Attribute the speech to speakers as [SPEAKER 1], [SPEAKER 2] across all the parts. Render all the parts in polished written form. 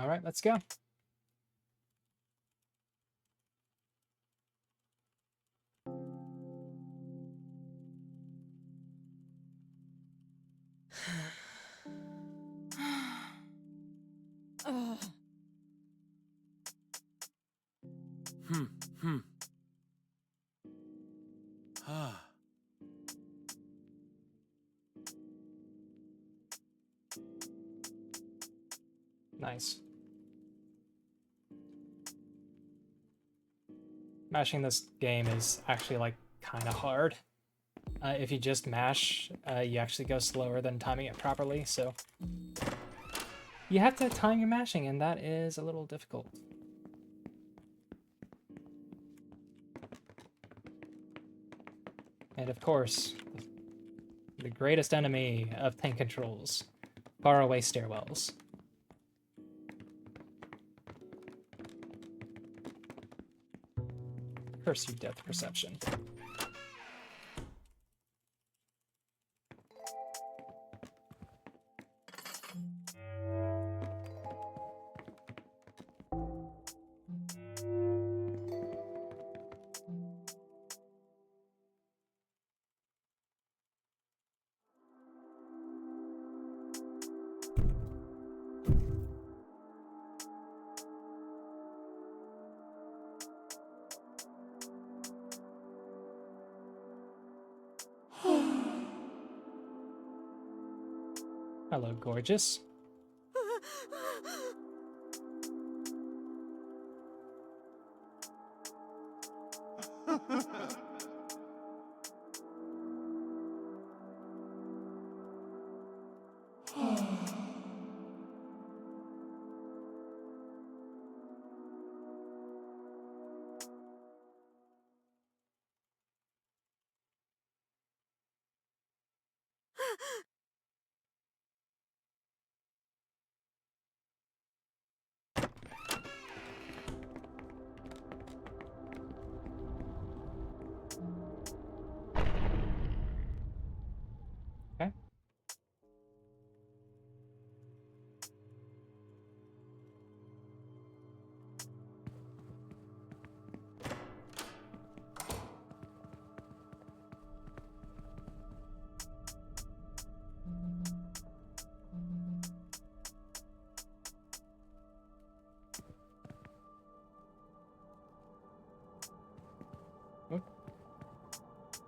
[SPEAKER 1] All right, let's go. Nice. Mashing this game is actually like kind of hard. If you just mash, you actually go slower than timing it properly, so you have to time your mashing, and that is a little difficult. And of course, the greatest enemy of tank controls, faraway stairwells. Curse you, depth perception. Hello, gorgeous. Okay.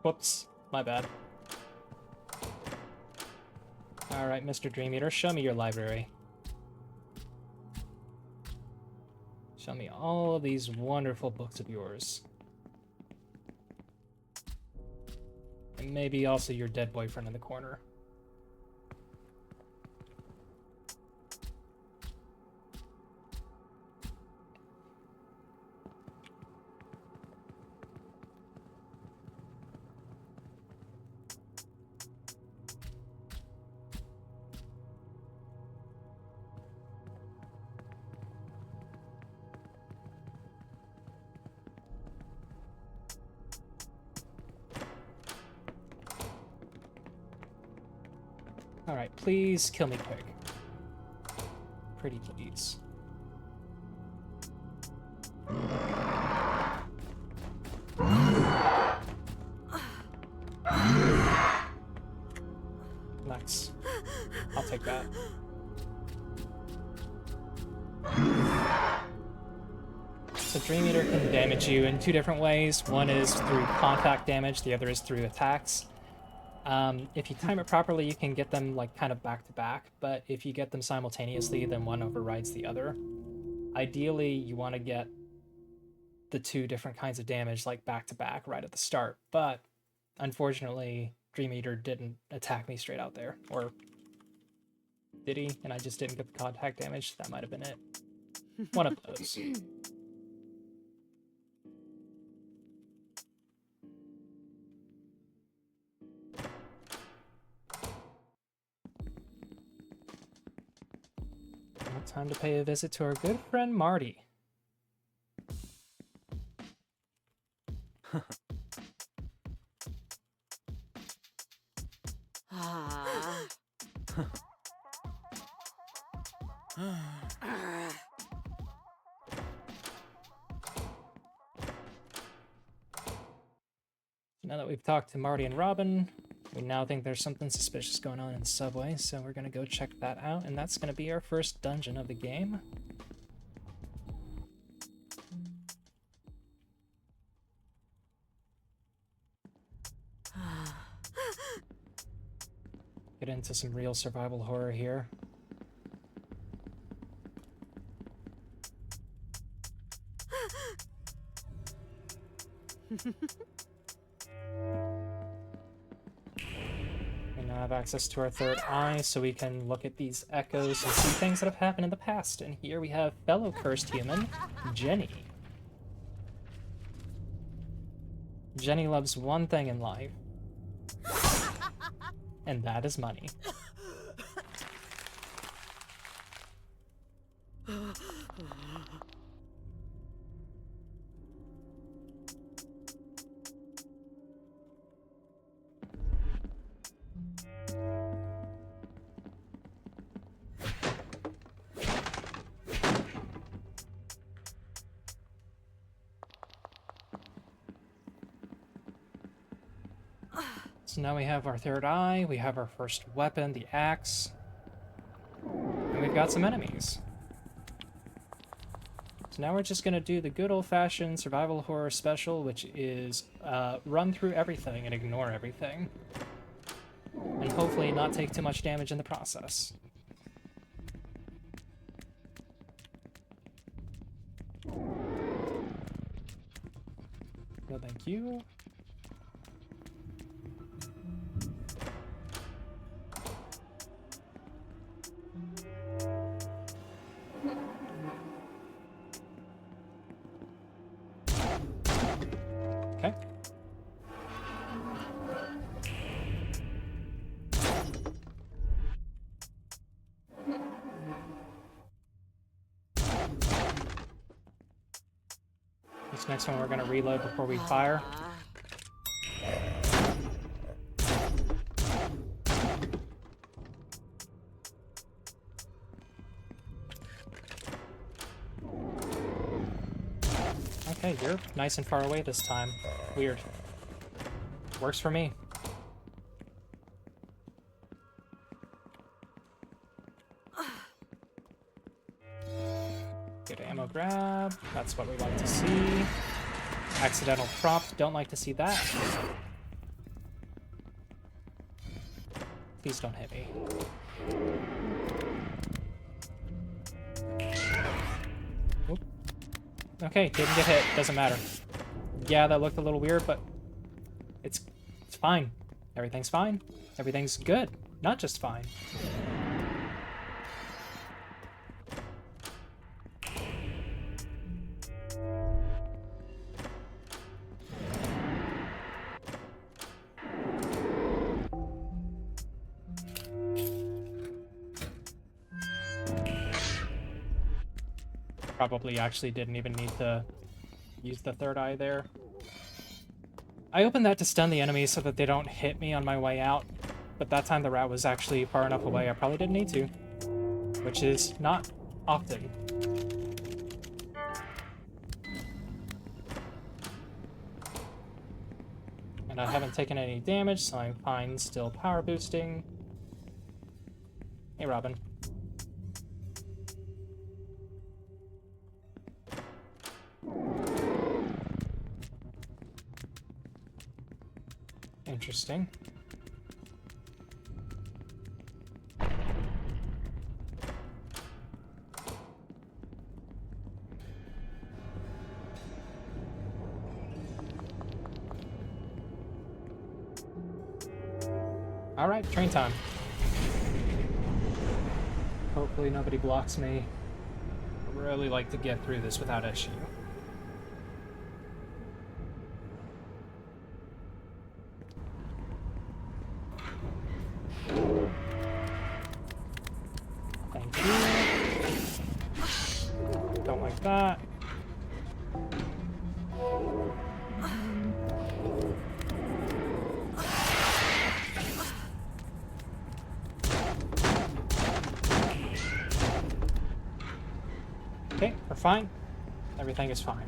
[SPEAKER 1] Whoops, my bad. Alright, Mr. Dream Eater, show me your library. Show me all of these wonderful books of yours. And maybe also your dead boyfriend in the corner. Alright, please kill me quick. Pretty please. Nice. I'll take that. So Dream Eater can damage you in two different ways. One is through contact damage, the other is through attacks. If you time it properly, you can get them like kind of back to back, but if you get them simultaneously, then one overrides the other. Ideally, you want to get the two different kinds of damage like back to back right at the start, but unfortunately, Dream Eater didn't attack me straight out there, or did he? And I just didn't get the contact damage. That might have been it. One of those. Now time to pay a visit to our good friend Marty. So now that we've talked to Marty and Robin, we now think there's something suspicious going on in the subway, so we're gonna go check that out, and that's gonna be our first dungeon of the game. Get into some real survival horror here. We now have access to our third eye, so we can look at these echoes and see things that have happened in the past. And here we have fellow cursed human, Jenny. Jenny loves one thing in life, and that is money. So now we have our third eye, we have our first weapon, the axe, and we've got some enemies. So now we're just gonna do the good old-fashioned survival horror special, which is run through everything and ignore everything. And hopefully not take too much damage in the process. No, thank you. Okay. This next one we're going to reload before we fire. Okay, you're nice and far away this time. Weird. Works for me. Good ammo grab. That's what we like to see. Accidental prop. Don't like to see that. Please don't hit me. Oop. Okay, didn't get hit. Doesn't matter. Yeah, that looked a little weird, but it's fine. Everything's fine. Everything's good. Not just fine. Probably actually didn't even need to use the third eye there. I opened that to stun the enemies so that they don't hit me on my way out, but that time the rat was actually far enough away I probably didn't need to, which is not often. And I haven't taken any damage, so I'm fine still power boosting. Hey, Robin. Interesting. All right, train time. Hopefully nobody blocks me. I really like to get through this without issue. Thank you. Don't like that. Okay, we're fine. Everything is fine.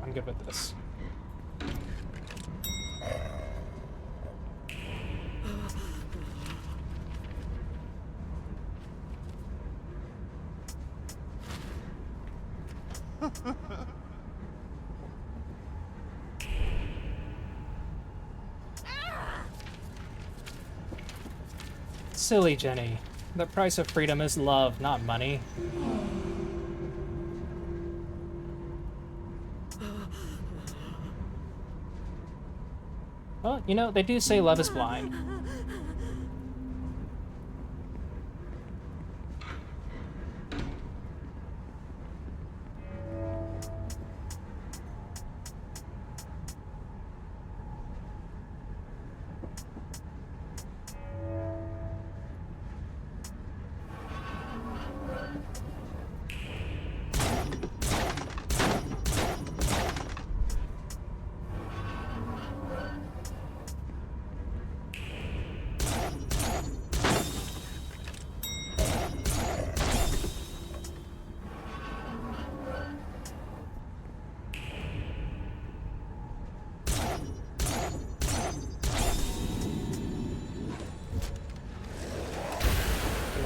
[SPEAKER 1] I'm good with this. Silly Jenny. The price of freedom is love, not money. Well, you know, they do say love is blind.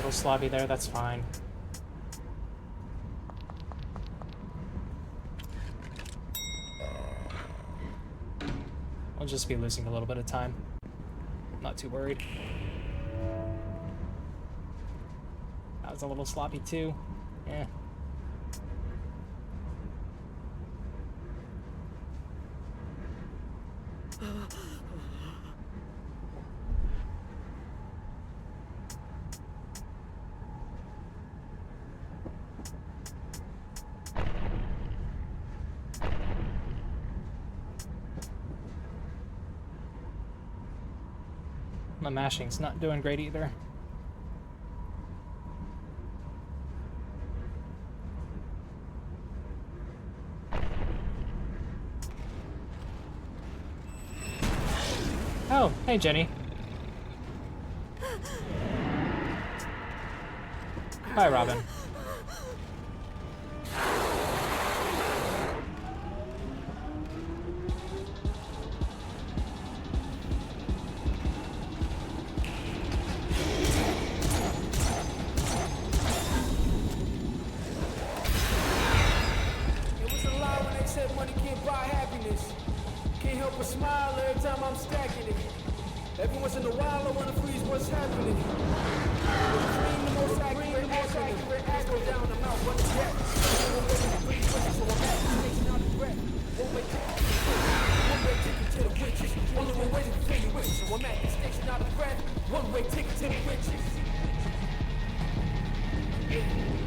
[SPEAKER 1] Slobby there, that's fine. I'll just be losing a little bit of time. Not too worried. That was a little sloppy too. Eh. My mashing's not doing great either. Oh, hey Jenny. Hi Robin.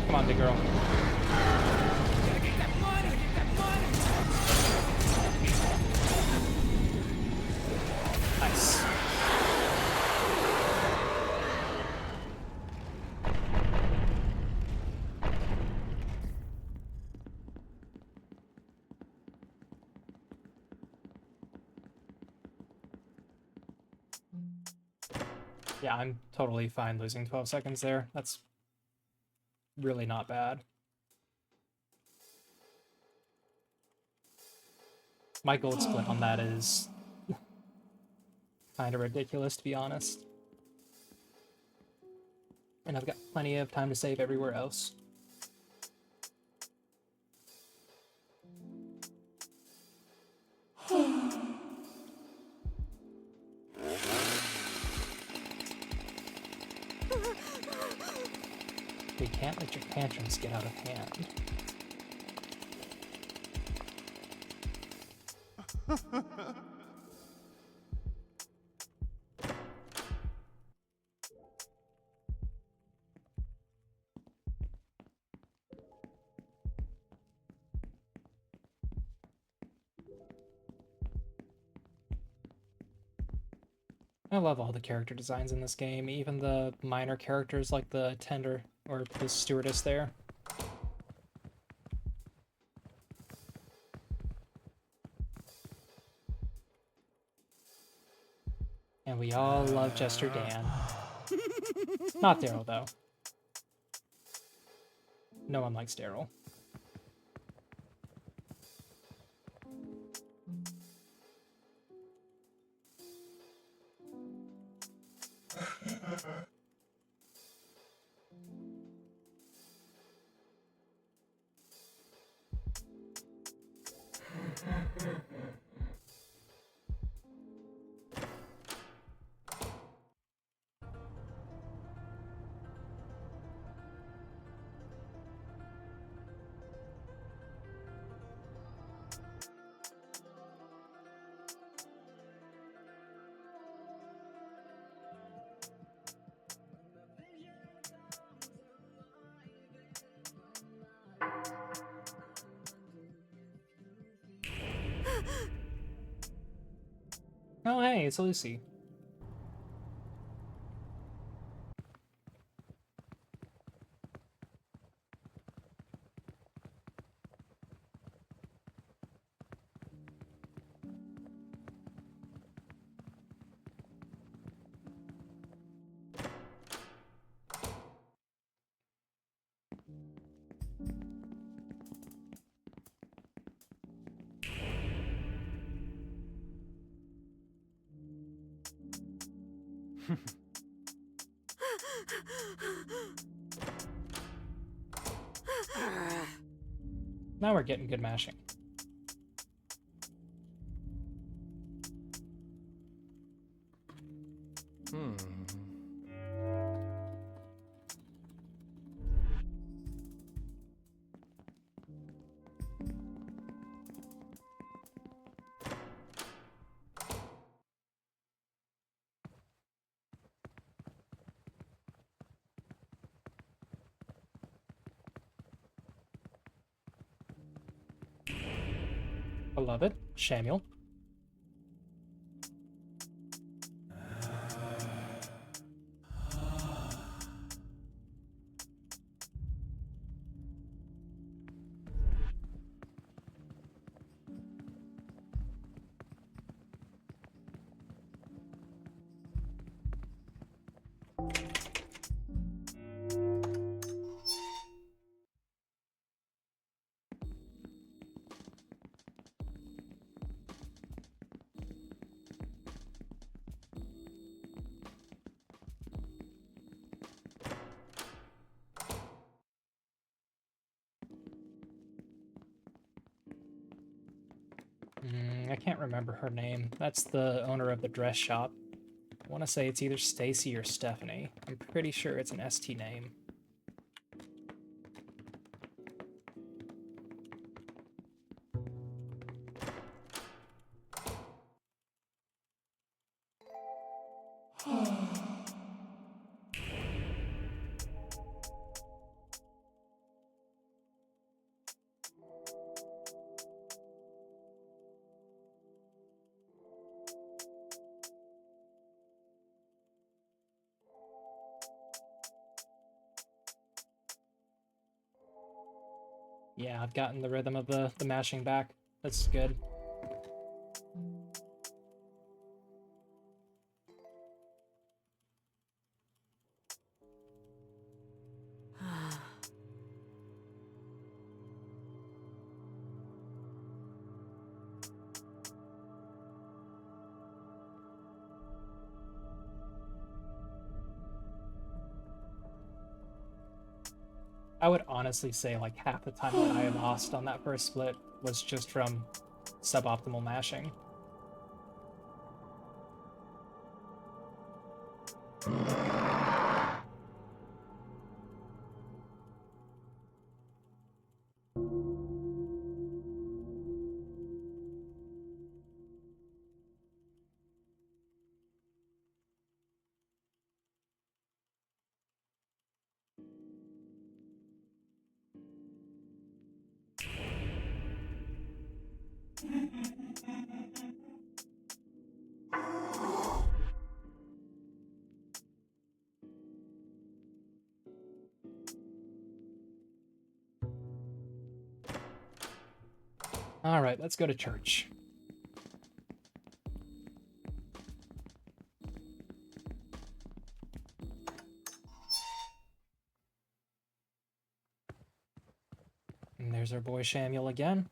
[SPEAKER 1] Come on, big girl. Nice. Yeah, I'm totally fine losing 12 seconds there. That's really not bad. My gold split on that is kind of ridiculous, to be honest. And I've got plenty of time to save everywhere else. You can't let your tantrums get out of hand. I love all the character designs in this game, even the minor characters like the tender or the stewardess there. And we all love Jester Dan. Not Daryl, though. No one likes Daryl. Oh, hey, it's Lucy. Now we're getting good mashing. Beloved, Samuel. I can't remember her name. That's the owner of the dress shop. I want to say it's either Stacy or Stephanie. I'm pretty sure it's an ST name. Yeah, I've gotten the rhythm of the mashing back. That's good. I would honestly say like half the time that I lost on that first split was just from suboptimal mashing. Alright, let's go to church. And there's our boy Samuel again.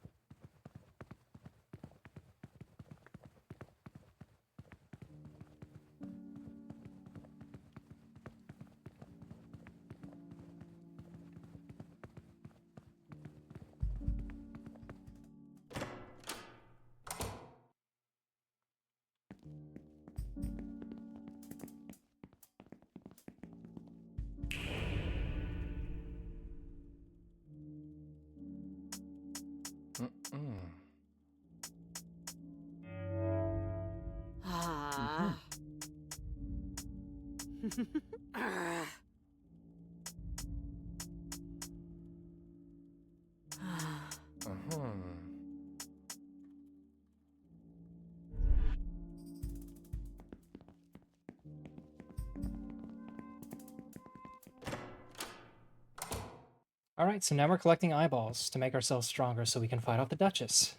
[SPEAKER 1] Alright, so now we're collecting eyeballs to make ourselves stronger so we can fight off the Duchess.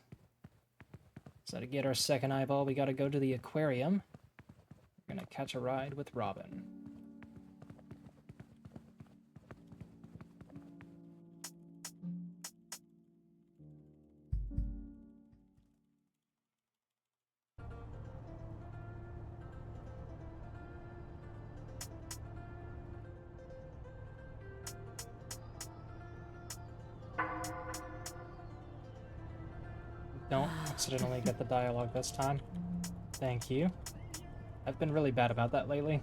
[SPEAKER 1] So to get our second eyeball, we gotta go to the aquarium. We're gonna catch a ride with Robin. Don't accidentally get the dialogue this time. Thank you. I've been really bad about that lately.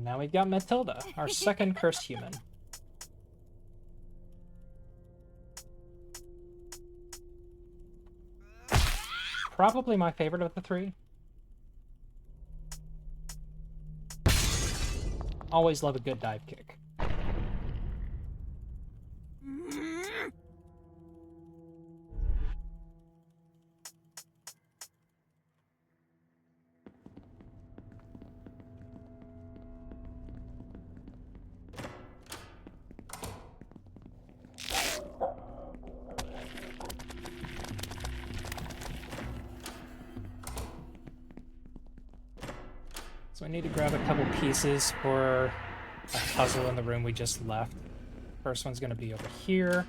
[SPEAKER 1] Now we've got Matilda, our second cursed human. Probably my favorite of the three. Always love a good dive kick. So I need to grab a couple pieces for a puzzle in the room we just left. First one's gonna be over here.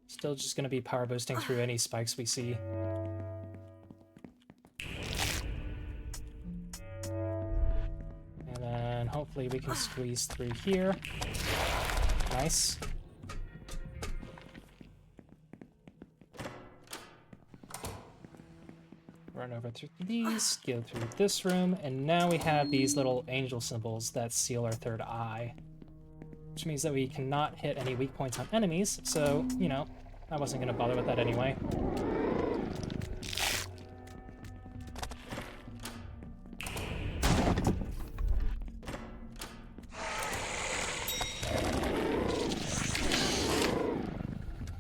[SPEAKER 1] Still just gonna be power boosting through any spikes we see. And then hopefully we can squeeze through here. Nice. Run over through these, go through this room, and now we have these little angel symbols that seal our third eye. Which means that we cannot hit any weak points on enemies, so, you know, I wasn't going to bother with that anyway.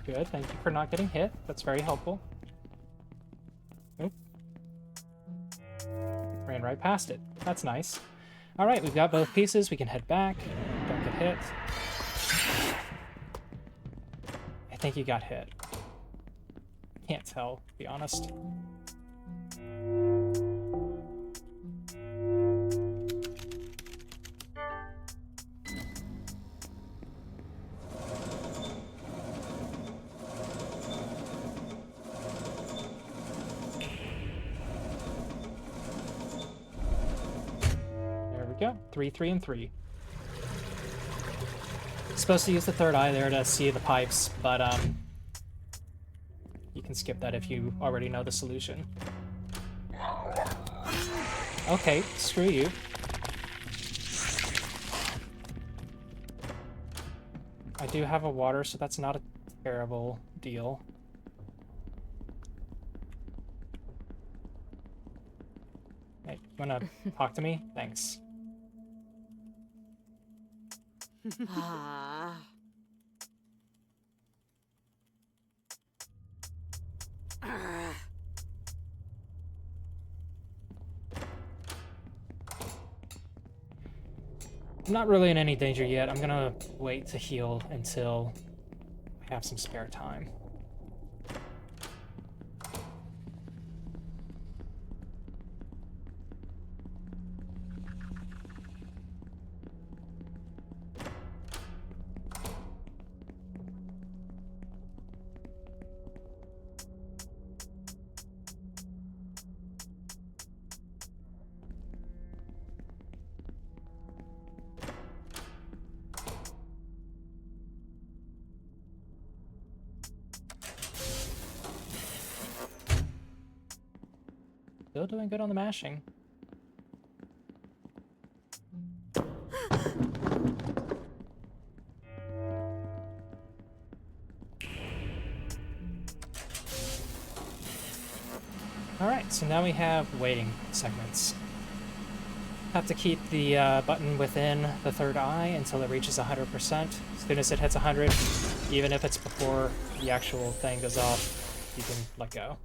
[SPEAKER 1] Good, thank you for not getting hit. That's very helpful. Oop. Ran right past it. That's nice. Alright, we've got both pieces. We can head back. Don't get hit. I think you got hit. Can't tell, to be honest. Go. 3, 3, and 3. Supposed to use the third eye there to see the pipes, but you can skip that if you already know the solution. Okay, screw you. I do have a water, so that's not a terrible deal. Hey, you wanna talk to me? Thanks. I'm not really in any danger yet. I'm gonna wait to heal until I have some spare time. Still doing good on the mashing. Alright, so now we have waiting segments. Have to keep the button within the third eye until it reaches 100%. As soon as it hits 100, even if it's before the actual thing goes off, you can let go.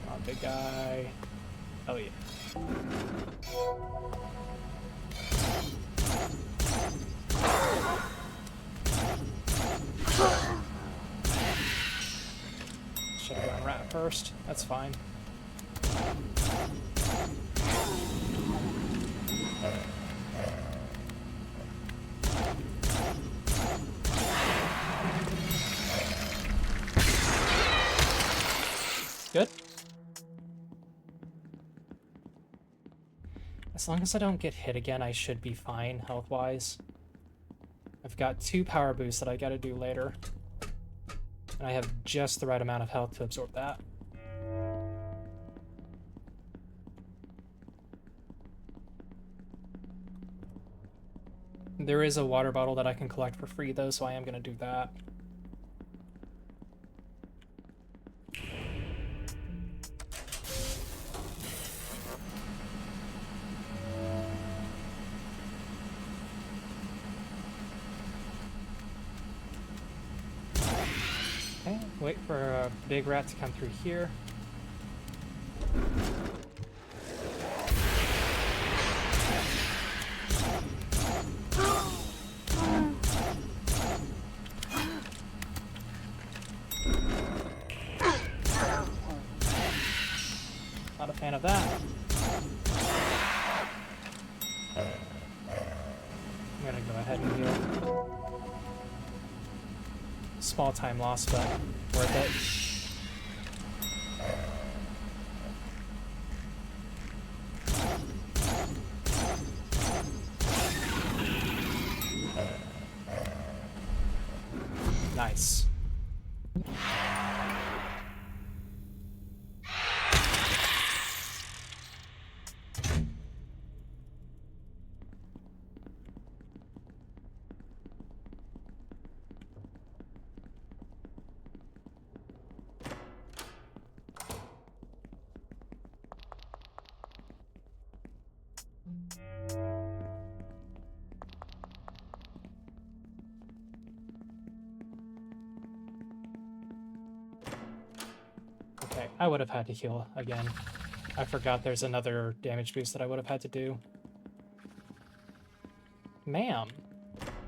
[SPEAKER 1] Come on, big guy. Oh yeah. Should have gone rat first. That's fine. Good. As long as I don't get hit again, I should be fine health-wise. I've got 2 power boosts that I gotta do later. And I have just the right amount of health to absorb that. There is a water bottle that I can collect for free though, so I am gonna do that. Okay, wait for a big rat to come through here. Not a fan of that. I'm gonna go ahead and heal. Small time loss, but worth it. Nice. Okay, I would have had to heal again. I forgot there's another damage boost that I would have had to do. Ma'am,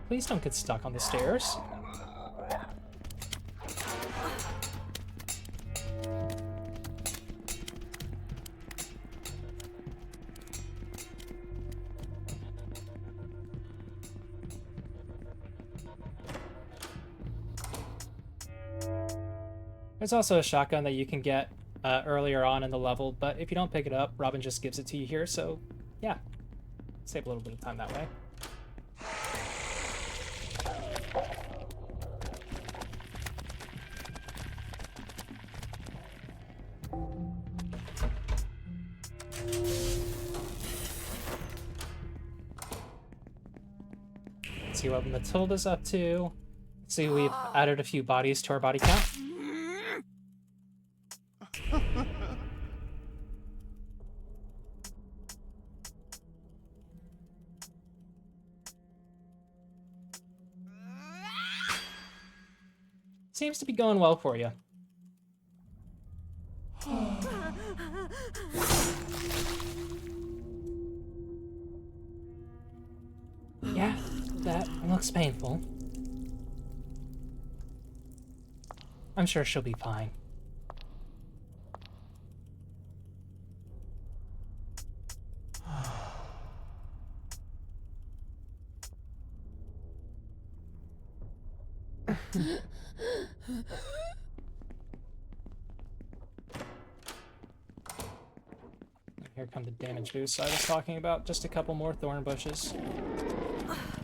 [SPEAKER 1] please don't get stuck on the stairs. There's also a shotgun that you can get earlier on in the level, but if you don't pick it up, Robin just gives it to you here, so yeah. Save a little bit of time that way. Let's see what Matilda's up to. Let's see, we've added a few bodies to our body count. Seems to be going well for you. Yeah, that looks painful. I'm sure she'll be fine. Here come the damage boosts I was talking about. Just a couple more thorn bushes.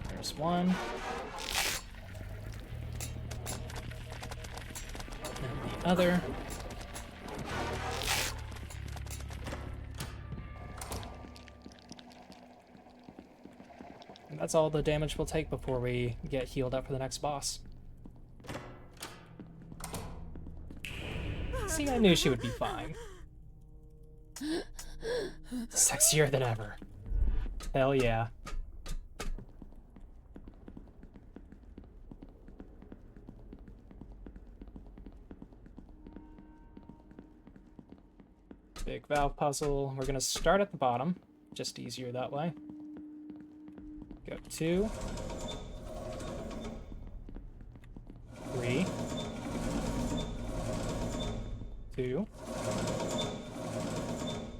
[SPEAKER 1] There's one. And the other. And that's all the damage we'll take before we get healed up for the next boss. See, I knew she would be fine. Sexier than ever. Hell yeah. Big valve puzzle. We're gonna start at the bottom. Just easier that way. Go 2. 3. 2.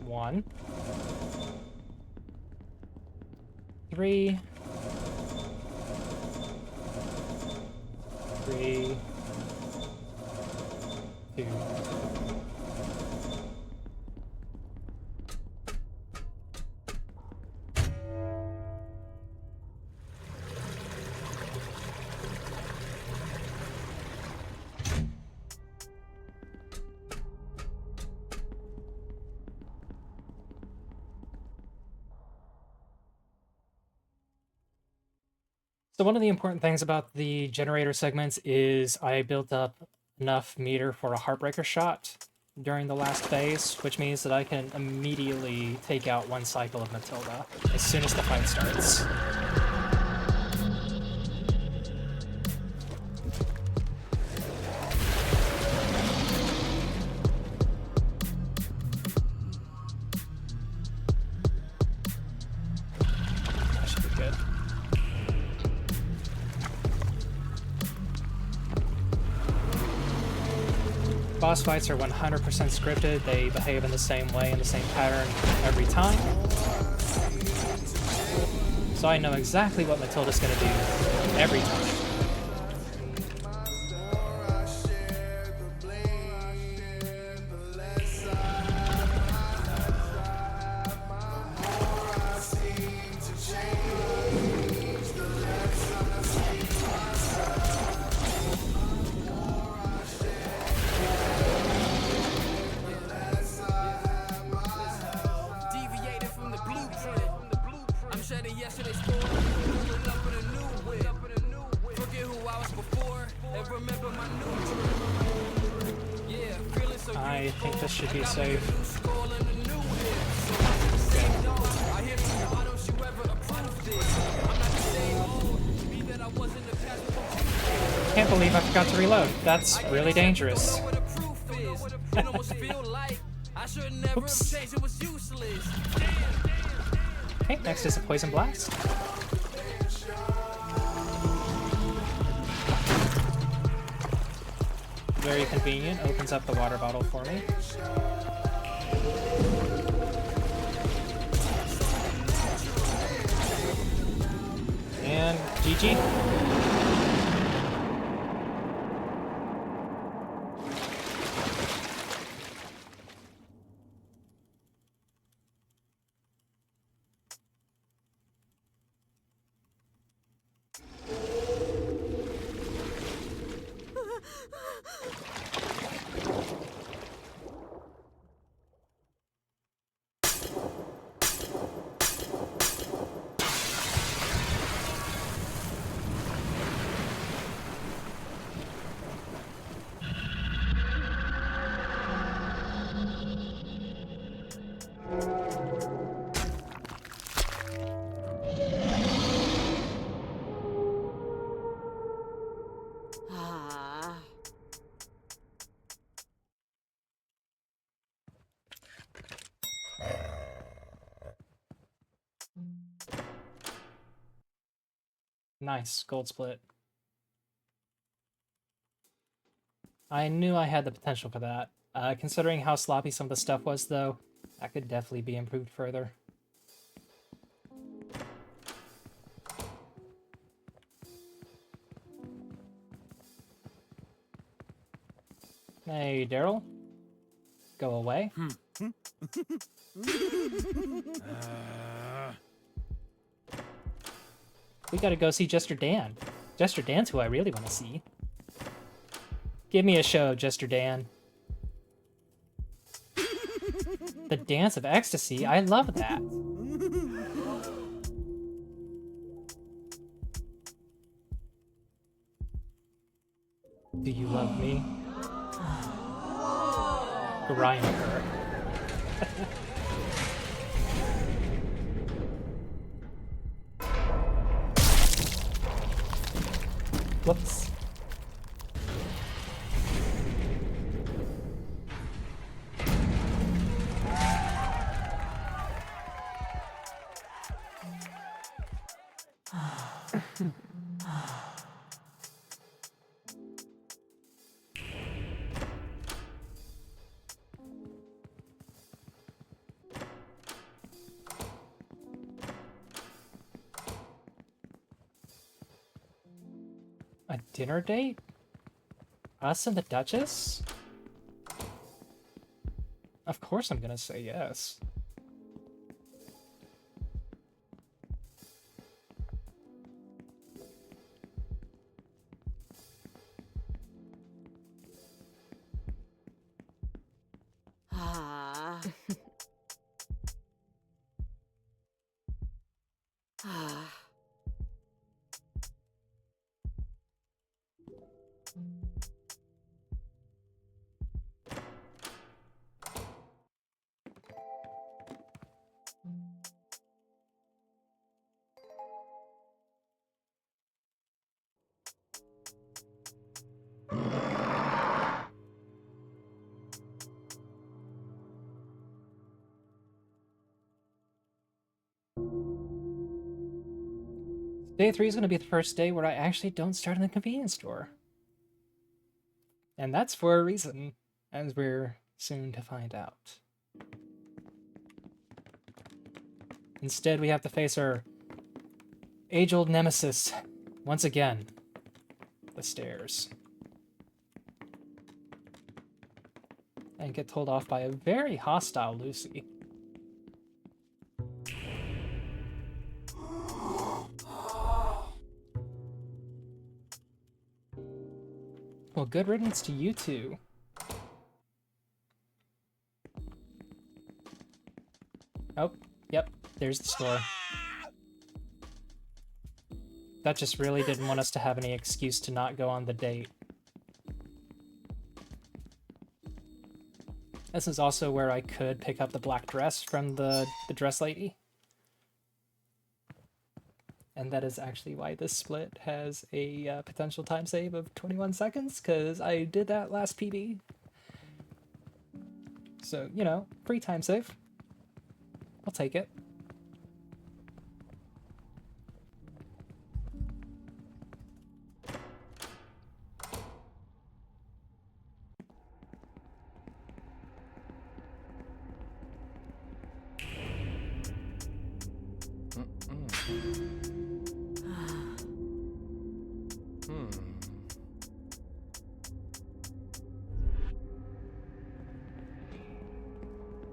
[SPEAKER 1] 1. 3. 3. 2. So one of the important things about the generator segments is I built up enough meter for a Heartbreaker shot during the last phase, which means that I can immediately take out one cycle of Matilda as soon as the fight starts. That should be good. Boss fights are 100% scripted. They behave in the same way, in the same pattern every time. So I know exactly what Matilda's gonna do every time. I think this should be safe. Can't believe I forgot to reload. That's really dangerous. Oops. Okay, next is a poison blast. Very convenient, opens up the water bottle for me. And GG. Nice, gold split. I knew I had the potential for that. Considering how sloppy some of the stuff was, though, that could definitely be improved further. Hey, Daryl. Go away. We gotta go see Jester Dan. Jester Dan's who I really want to see. Give me a show, Jester Dan. The Dance of Ecstasy, I love that. Do you love me? Grinder. Whoops. A dinner date? Us and the Duchess? Of course I'm gonna say yes. Day 3 is going to be the first day where I actually don't start in the convenience store. And that's for a reason, as we're soon to find out. Instead, we have to face our age-old nemesis once again. The stairs. And get told off by a very hostile Lucy. Well, good riddance to you two. Oh, yep, there's the store. That just really didn't want us to have any excuse to not go on the date. This is also where I could pick up the black dress from the dress lady. And that is actually why this split has a potential time save of 21 seconds, because I did that last PB. So, you know, free time save. I'll take it.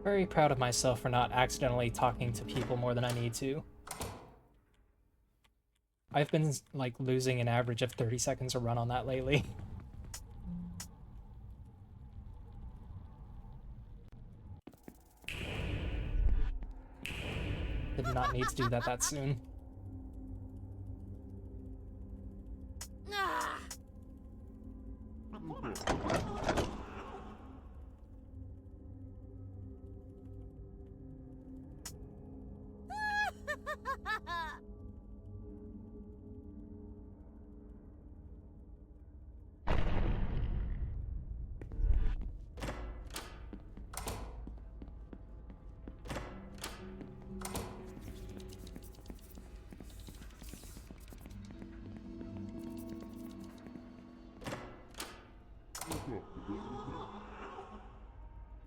[SPEAKER 1] Very proud of myself for not accidentally talking to people more than I need to. I've been, like, losing an average of 30 seconds a run on that lately. Did not need to do that soon.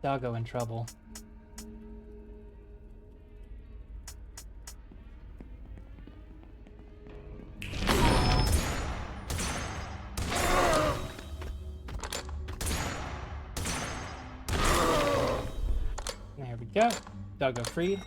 [SPEAKER 1] Doggo in trouble. There we Go. Doggo freed.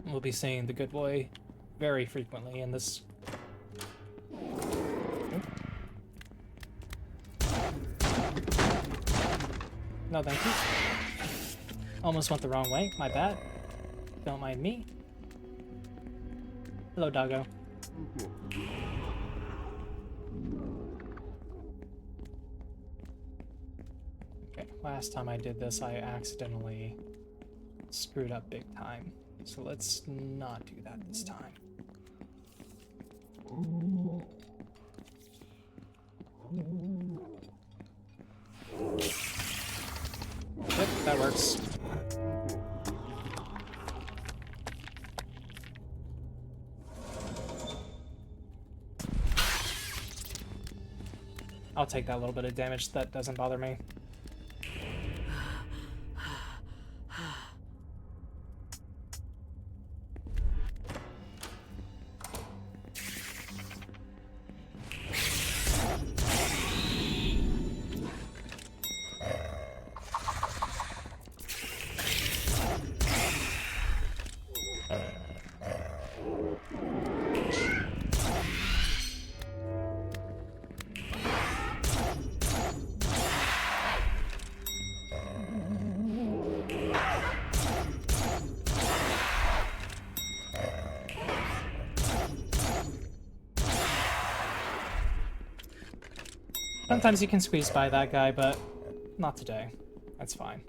[SPEAKER 1] We'll be seeing the good boy very frequently in this. No, thank you. Almost went the wrong way. My bad. Don't mind me. Hello, doggo. Okay, last time I did this, I accidentally screwed up big time. So let's not do that this time. Yep, that works. I'll take that little bit of damage. That doesn't bother me. Sometimes you can squeeze by that guy, but not today. That's fine.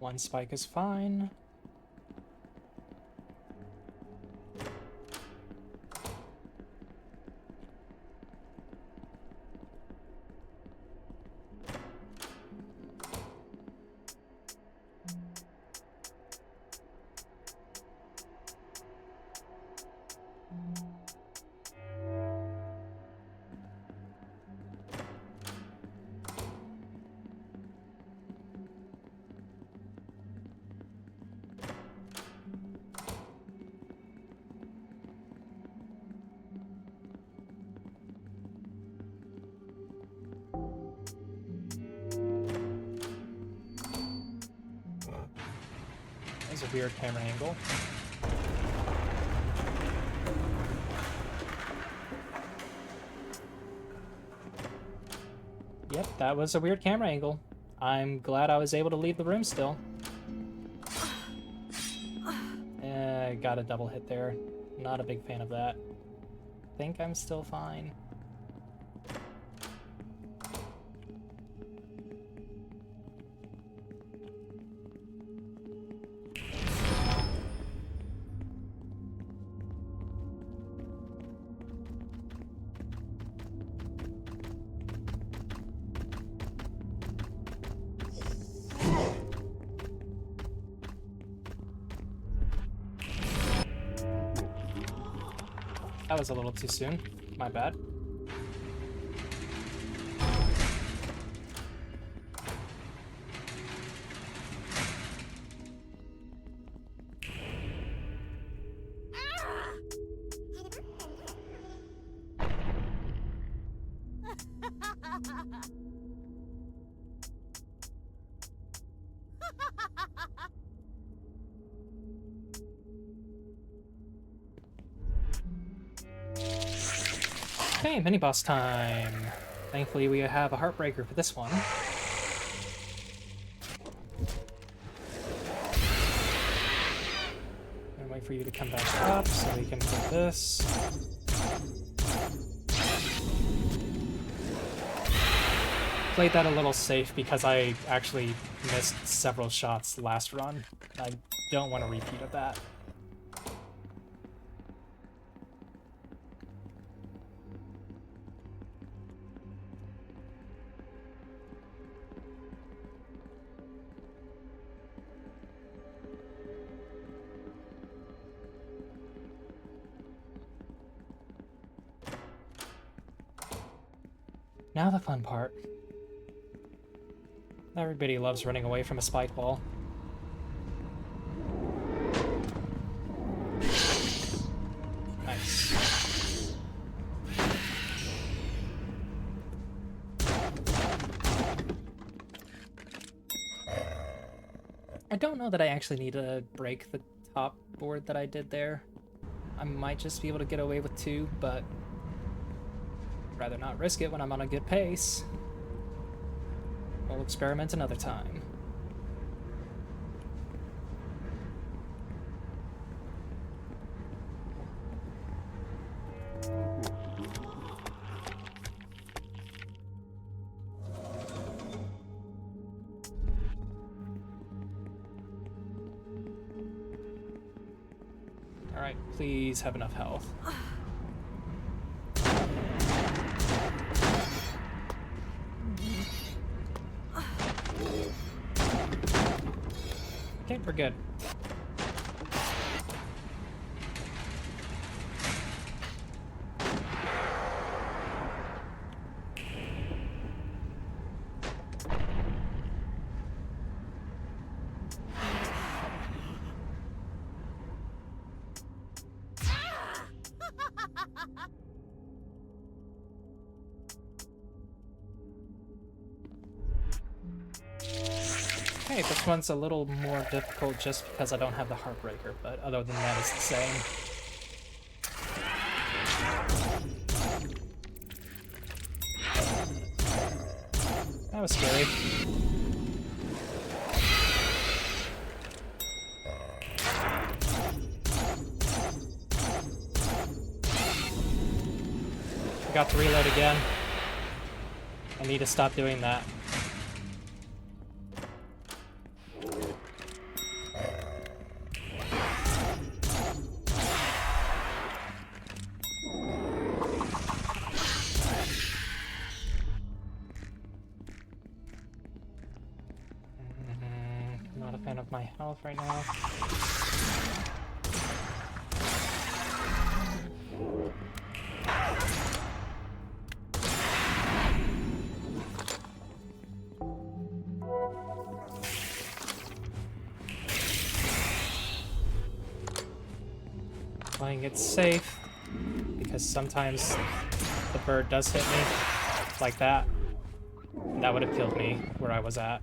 [SPEAKER 1] One spike is fine. That's a weird camera angle. Yep, that was a weird camera angle. I'm glad I was able to leave the room still. Got a double hit there. Not a big fan of that. Think I'm still fine. That was a little too soon. My bad. Okay, mini boss time. Thankfully, we have a heartbreaker for this one. And wait for you to come back up so we can put this. Played that a little safe because I actually missed several shots last run. I don't want a repeat of that. Now the fun part. Everybody loves running away from a spike wall. Nice. I don't know that I actually need to break the top board that I did there. I might just be able to get away with 2, but I'd rather not risk it when I'm on a good pace. We'll experiment another time. Alright, please have enough health. Okay, we're good. Okay, this one's a little more difficult just because I don't have the Heartbreaker, but other than that, it's the same. That was scary. Forgot to reload again. I need to stop doing that. Not a fan of my health right now. Playing it safe, because sometimes the bird does hit me like that. That would have killed me where I was at.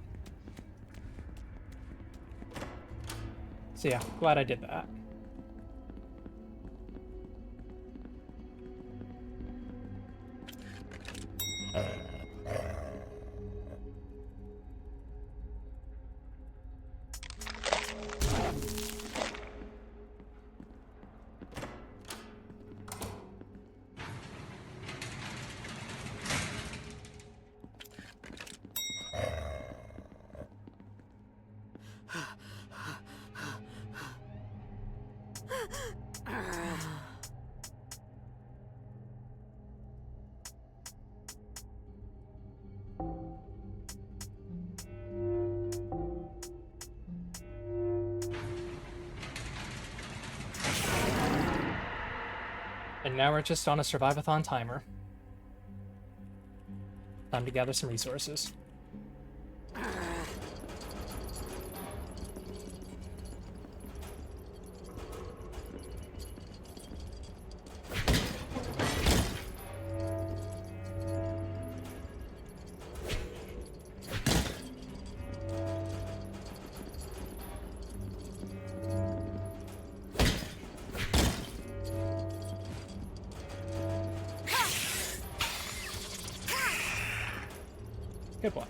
[SPEAKER 1] So yeah, glad I did that. And now we're just on a survivathon timer. Time to gather some resources. Good one.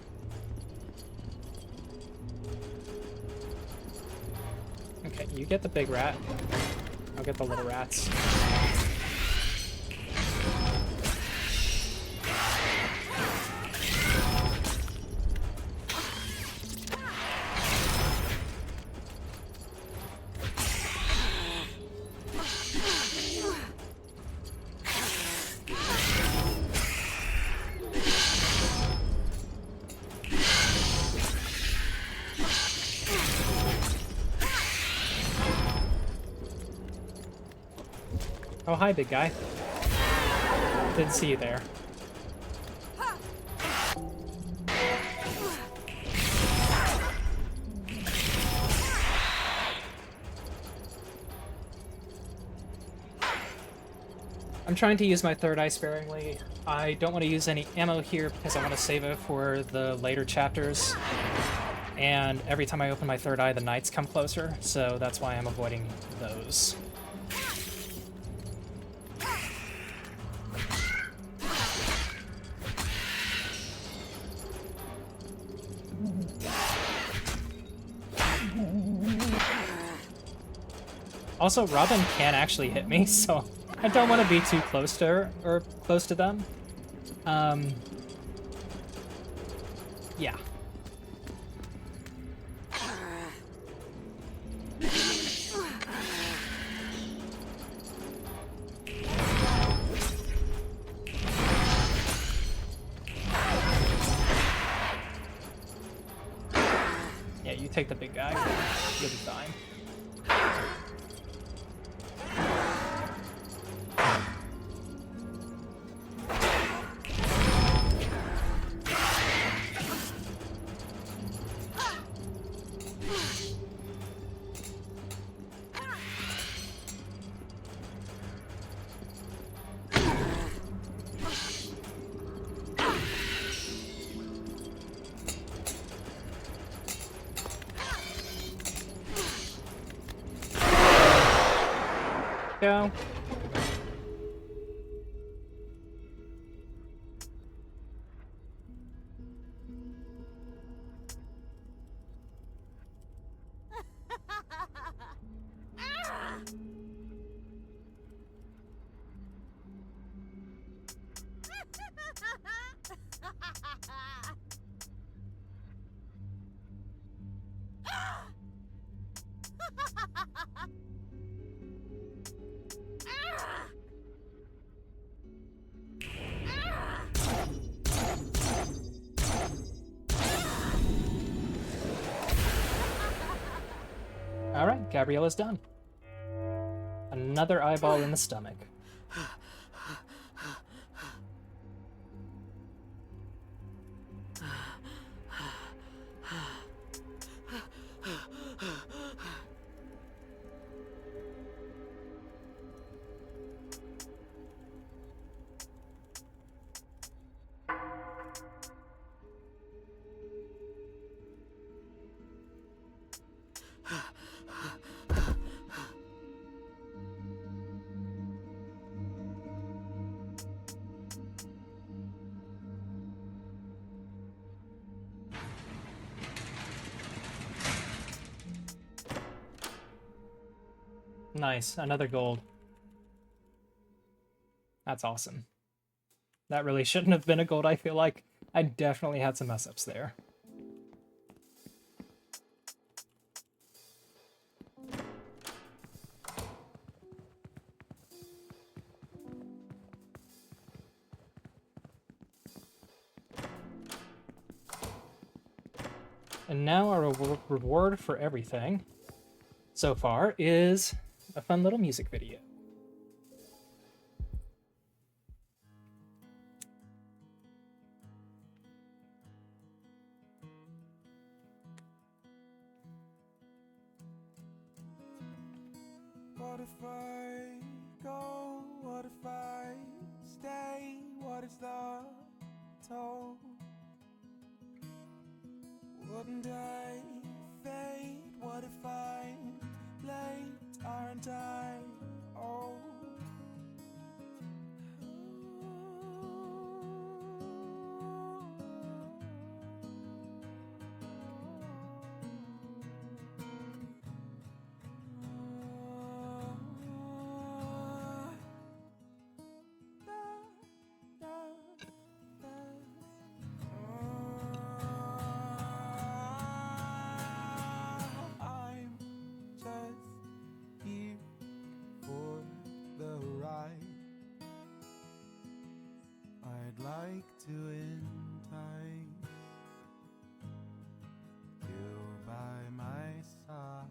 [SPEAKER 1] Okay, you get the big rat. I'll get the little rats. Oh, hi, big guy. Didn't see you there. I'm trying to use my third eye sparingly. I don't want to use any ammo here because I want to save it for the later chapters. And every time I open my third eye, the knights come closer, so that's why I'm avoiding those. Also, Robin can actually hit me, so I don't want to be too close to her, or close to them. Yeah. Yeah, you take the big guy. You'll be fine. Go. Alright, Gabriella's done. Another eyeball in the stomach. Nice, another gold. That's awesome. That really shouldn't have been a gold, I feel like. I definitely had some mess-ups there. And now our reward for everything so far is a fun little music video.
[SPEAKER 2] What if I go? What if I stay? What is the toll? Wouldn't I fade? What if I'm late? Aren't I old? like to entice you by my side.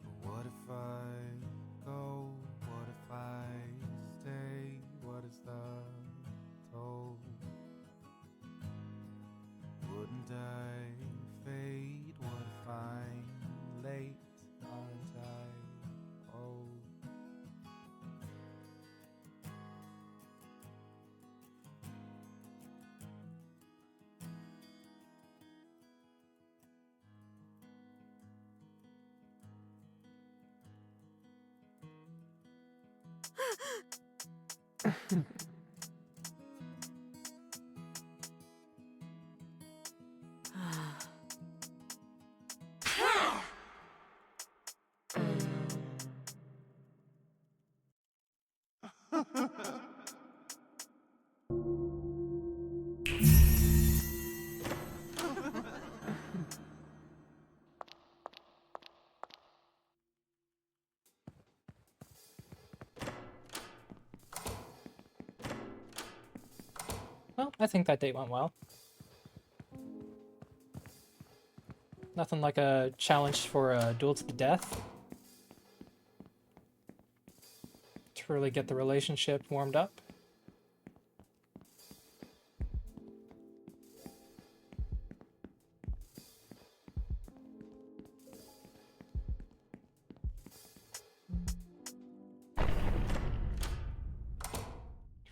[SPEAKER 2] But what if I go? What if I stay? What is the toll? Wouldn't I fade? What if I'm late? Aren't I old?
[SPEAKER 1] Well, I think that date went well. Nothing like a challenge for a duel to the death. To really get the relationship warmed up.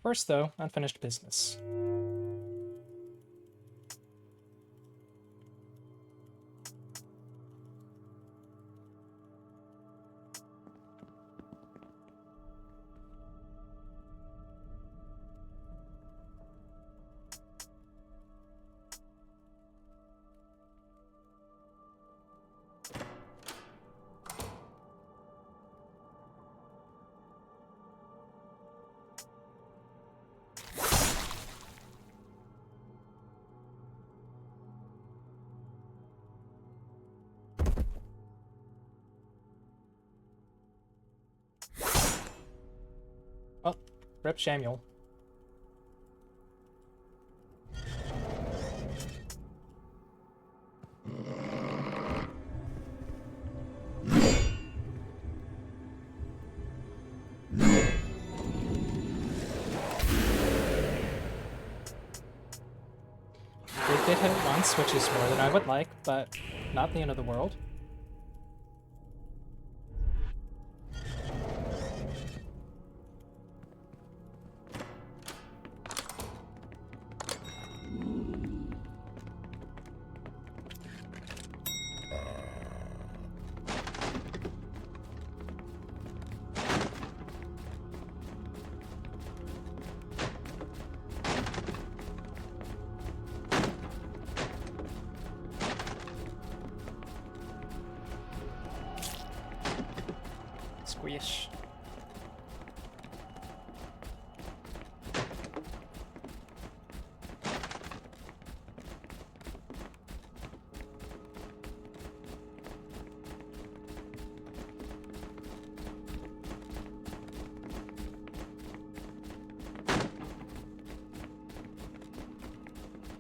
[SPEAKER 1] First, though, unfinished business. Oh, rip Samuel. We did hit it once, which is more than I would like, but not the end of the world. Squish.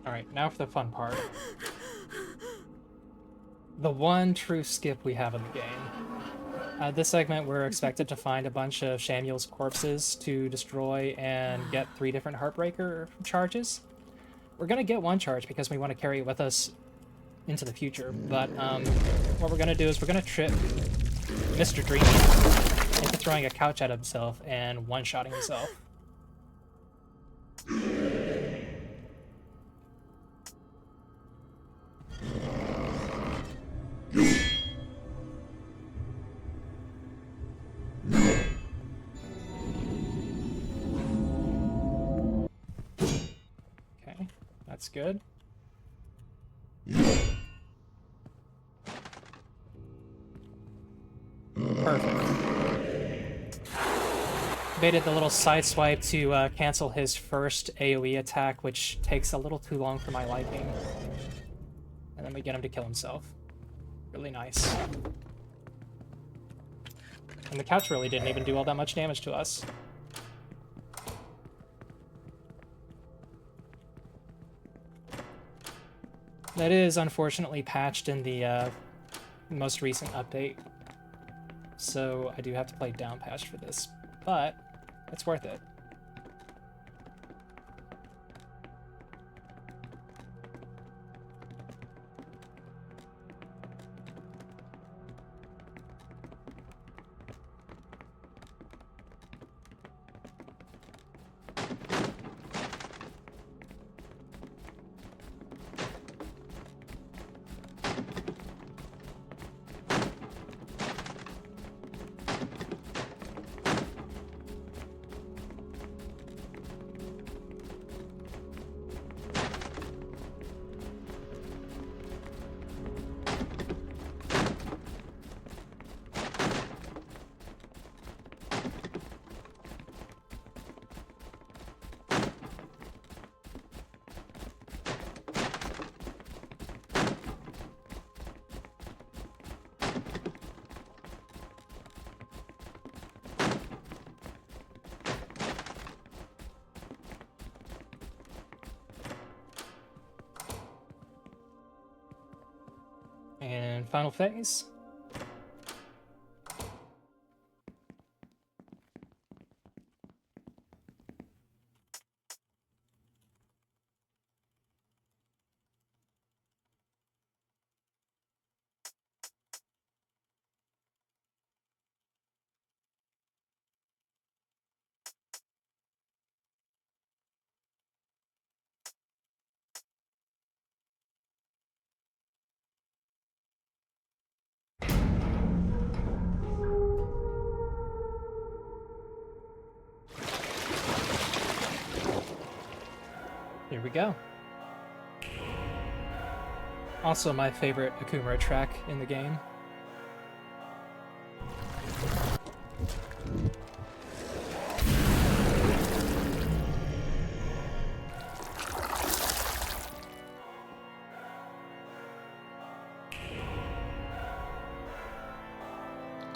[SPEAKER 1] Alright, now for the fun part. The one true skip we have in the game. This segment, we're expected to find a bunch of Samuel's corpses to destroy and get 3 different Heartbreaker charges. We're gonna get 1 charge because we want to carry it with us into the future, but what we're gonna do is we're gonna trip Mr. Dreamy into throwing a couch at himself and one-shotting himself. Okay, that's good. Perfect. Baited the little side swipe to cancel his first AoE attack, which takes a little too long for my liking. And then we get him to kill himself. Really nice. And the couch really didn't even do all that much damage to us. That is unfortunately patched in the most recent update, so I do have to play down patch for this, but it's worth it. And final phase. Here we go. Also my favorite Akumura track in the game.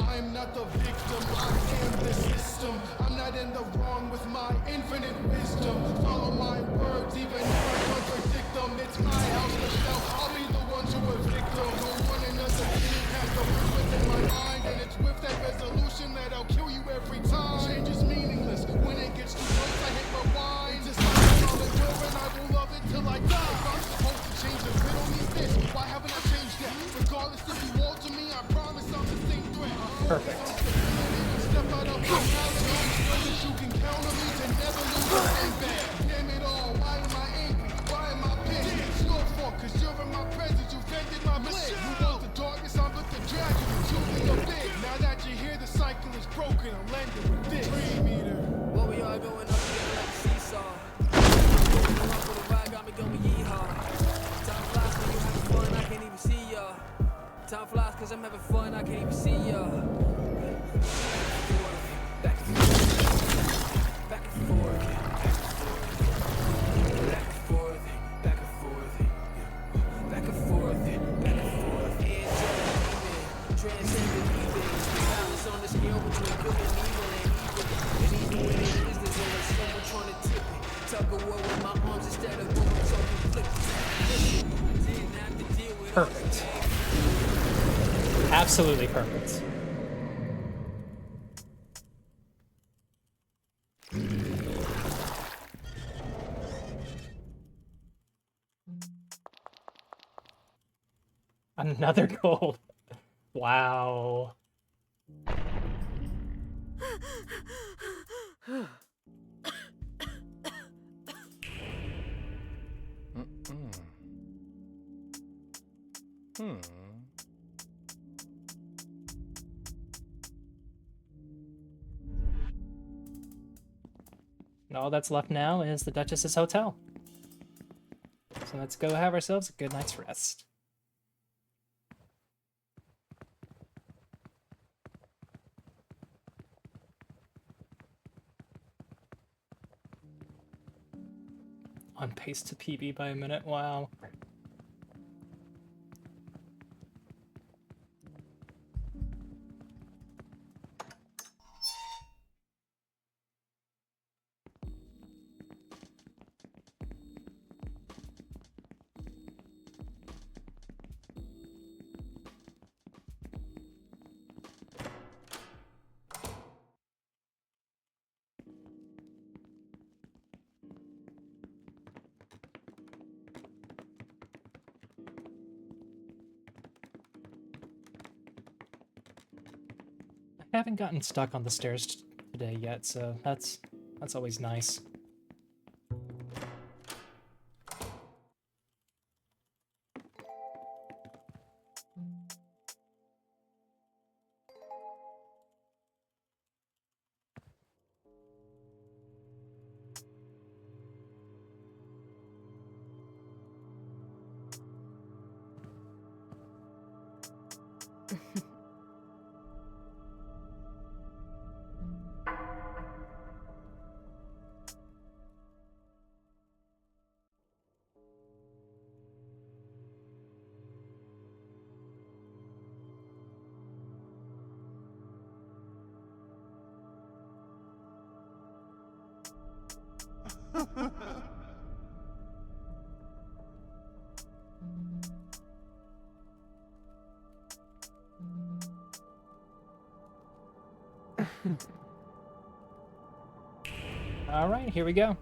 [SPEAKER 3] I'm not the victim, I am the system. I'm not in the wrong with my infinite wisdom. Follow my words, even if I contradict them. It's my house to sell, I'll be the one to evict them. No one another king has the wish within my mind, and it's with that resolution that I'll kill you every time. Change is meaningless, when it gets too close I hit rewind. It's just like a solid will, and I will love it till I die. If I'm supposed to change the riddle need this, why haven't I changed that? Regardless if you alter me, I promise I'm the same threat.
[SPEAKER 1] Perfect.
[SPEAKER 3] Step out of my house, you can count on me to never lose your thing back. Damn it all, why am I angry? Why am I pissed? It's your fault, cause you're in my presence, you vented my bliss. You want the darkness, I'm but the dragon, choosing your bid. Now that you're here, the cycle is broken, I'm landing with this. Dream eater.
[SPEAKER 4] What we are going up together like a seesaw. Going along for the ride, got me going yeehaw. Time flies when you having fun, I can't even see ya. Time flies cause I'm having fun, I can't even see ya. Back and forth, back and forth, back and forth, back and forth, back and forth, back and forth. Transcendent even. Balance on the scale between good and evil and evil. And even when it is, there's always someone trying to tip it. Tug of war with my arms instead of going so conflicted. I didn't have to deal with
[SPEAKER 1] Perfect. Absolutely perfect. Another gold. Wow. And all that's left now is the Duchess's Hotel. So let's go have ourselves a good night's rest. On pace to PB by a minute, wow. haven't gotten stuck on the stairs today yet, so that's always nice. All right, here we go.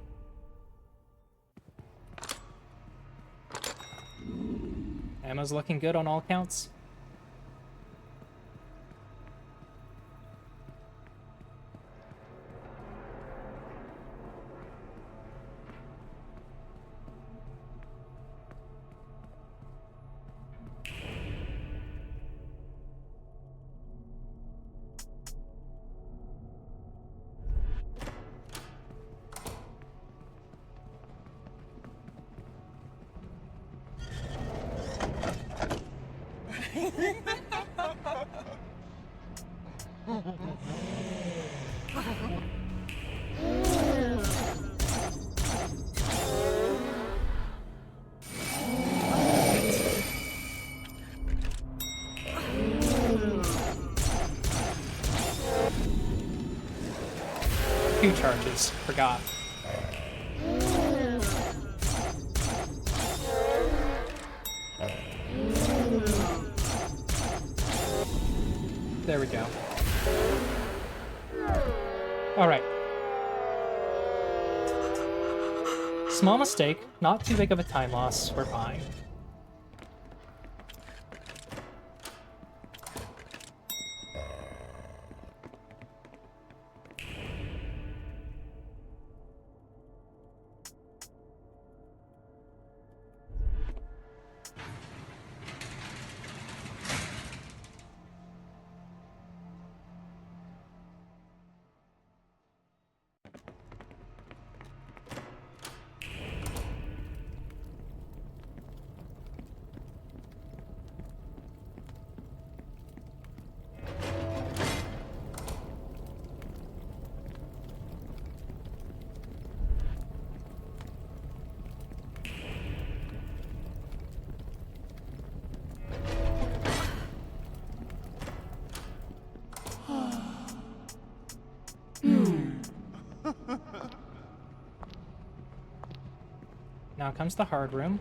[SPEAKER 1] Ammo's looking good on all counts. Two charges, forgot. There we go. All right. Small mistake, not too big of a time loss, we're fine. Now comes the hard room.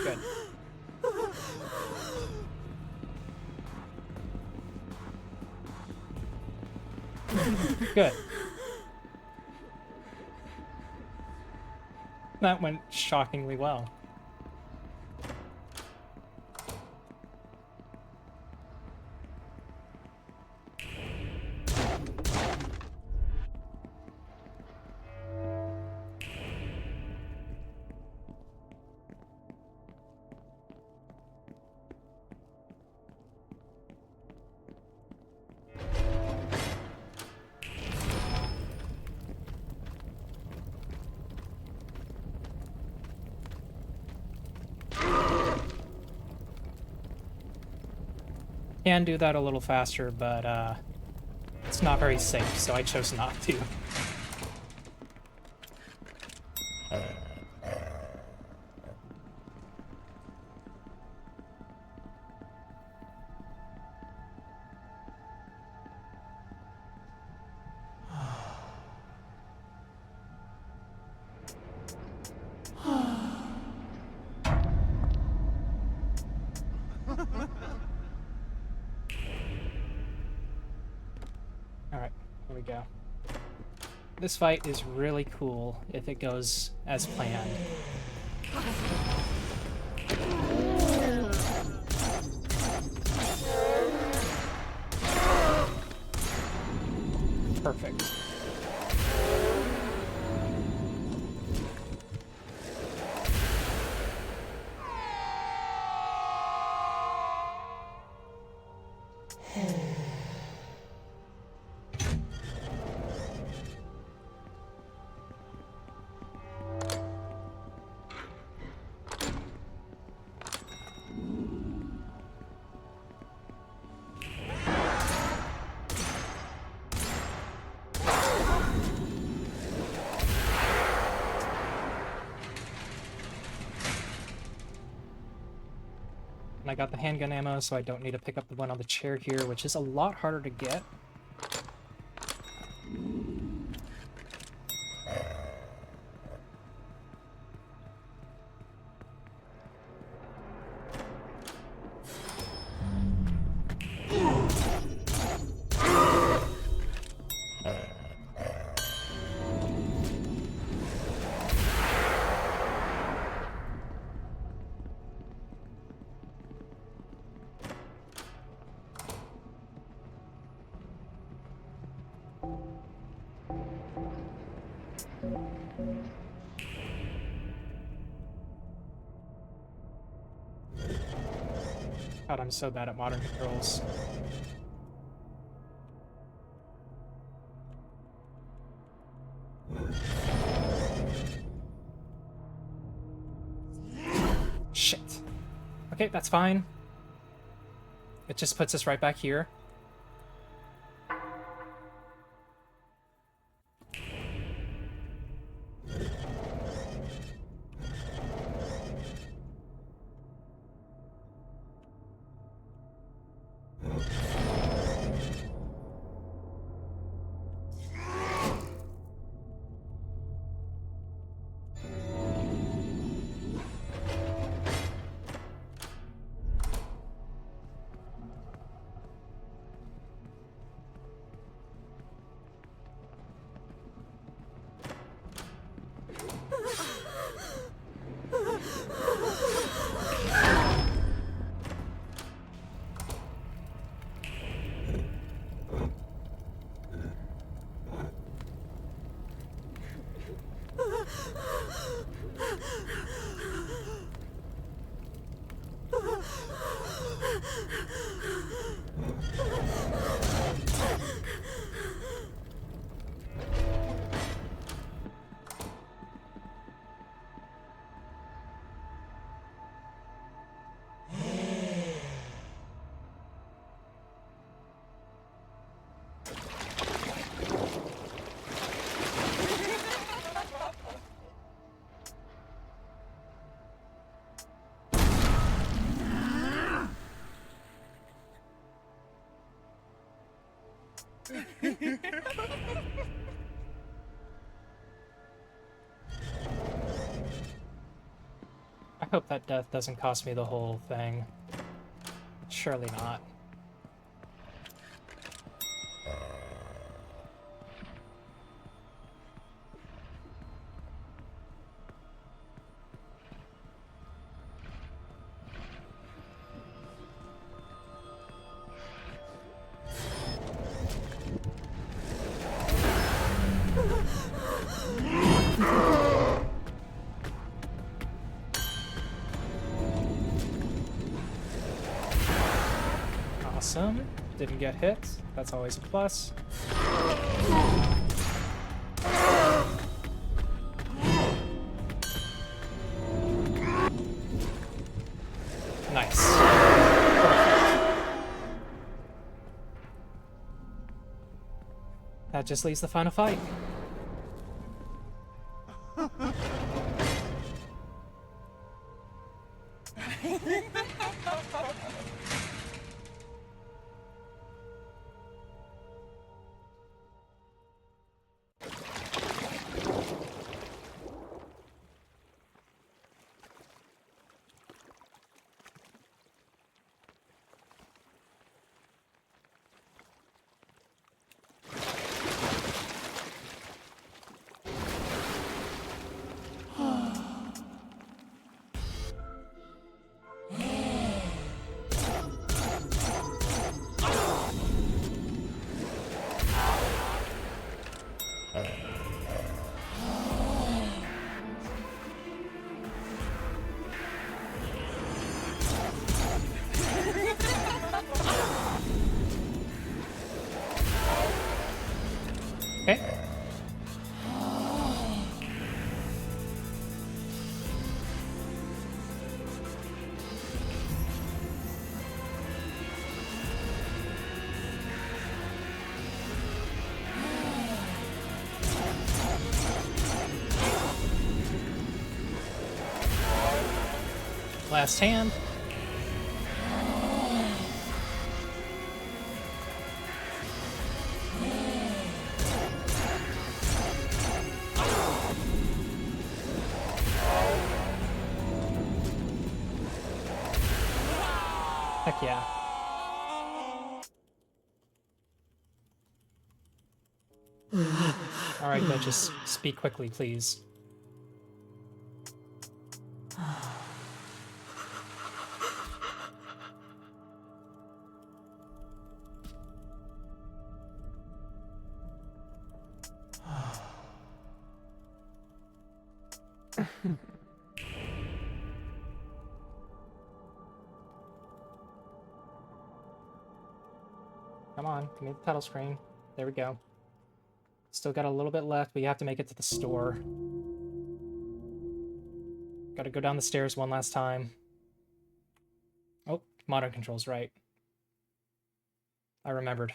[SPEAKER 1] Good. Good. That went shockingly well. Can do that a little faster, but it's not very safe, so I chose not to. go. This fight is really cool if it goes as planned. Perfect. And I got the handgun ammo, so I don't need to pick up the one on the chair here, which is a lot harder to get. God, I'm so bad at modern controls. Shit. Okay, that's fine. It just puts us right back here. I hope that death doesn't cost me the whole thing. Surely not. Awesome. Didn't get hit. That's always a plus. Nice. Perfect. That just leaves the final fight. Okay. Last hand. Heck yeah. Alright, Duchess, speak quickly, please. Come on, give me the title screen. There we go. Still got a little bit left, but you have to make it to the store. Gotta go down the stairs one last time. Oh, modern controls, right. I remembered.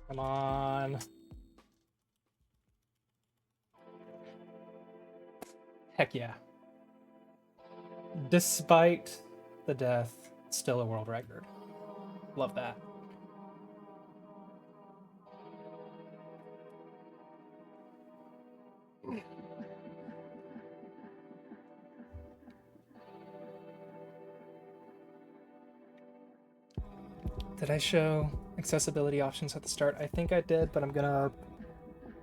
[SPEAKER 1] Come on. Heck yeah. Despite the death, still a world record. Love that. Did I show accessibility options at the start? I think I did, but I'm gonna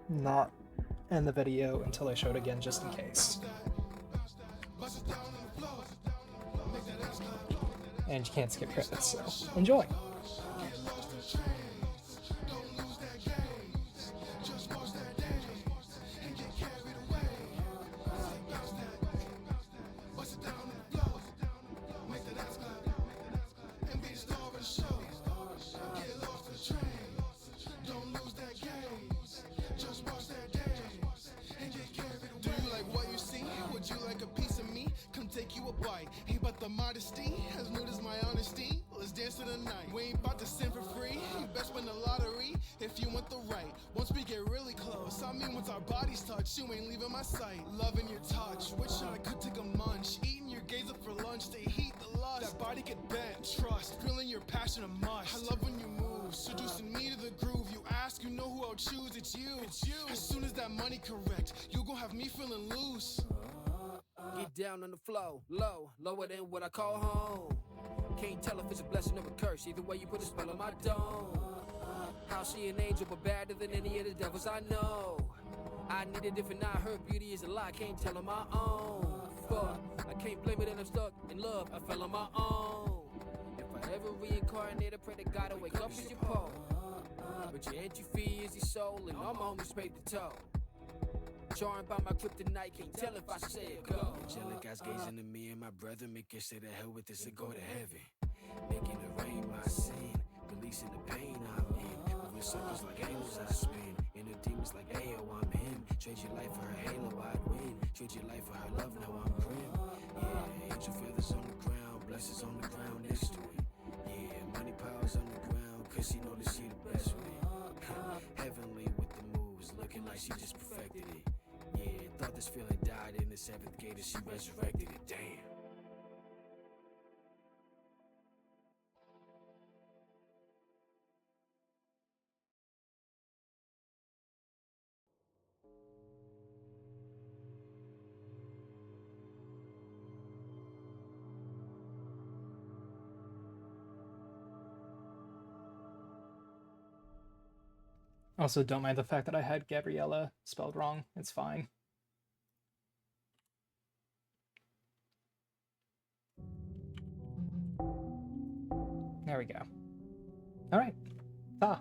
[SPEAKER 1] not end the video until I show it again just in case. And you can't skip credits, so enjoy.
[SPEAKER 3] Do you like what you see? Would you like a piece of me? Come take you a bite. Ain't about the modesty, as nude as my honesty. Let's dance to the night. We ain't about to sin for free. You best win the lottery if you want the right. Once we get really close, I mean once our bodies touch, you ain't leaving my sight. Loving your touch, wish I could take a munch. Eating your gaze up for lunch, they heat the lust. That body get bent, trust. Feeling your passion a must. I love when you move, seducing me to the groove. You ask, you know who I'll choose, it's you. As soon as that money correct, you gon' have me feeling loose.
[SPEAKER 4] Get down on the flow, low, lower than what I call home. Can't tell if it's a blessing or a curse. Either way, you put a spell on my dome. How she an angel, but badder than any of the devils I know. I need a different eye. Her beauty is a lie. Can't tell on my own. Fuck, I can't blame it that I'm stuck in love. I fell on my own. If I ever reincarnate, I pray to God to wake up as your pole. But your entry fee is your soul, and all my homies paid the toll. Charmed by my kryptonite, can't tell if I should say it go. Angelic eyes gazing at me and my brother, make it say the hell with this and go to heaven. Making it rain my sin, releasing the pain I'm in. Moving circles like angels I spin, inner demons like Ayo, I'm him. Trade your life for her halo, I'd win. Trade your life for her love, now I'm grim. Yeah, angel feathers on the ground, blessings on the ground next to it. Yeah, money powers on the ground, cause she know that she the best with it. Heavenly with the moves, looking like she just perfected it. Yeah, thought this feeling died in the seventh gate and she resurrected it, damn.
[SPEAKER 1] Also, don't mind the fact that I had Gabriella spelled wrong. It's fine. There we go. All right. Ta.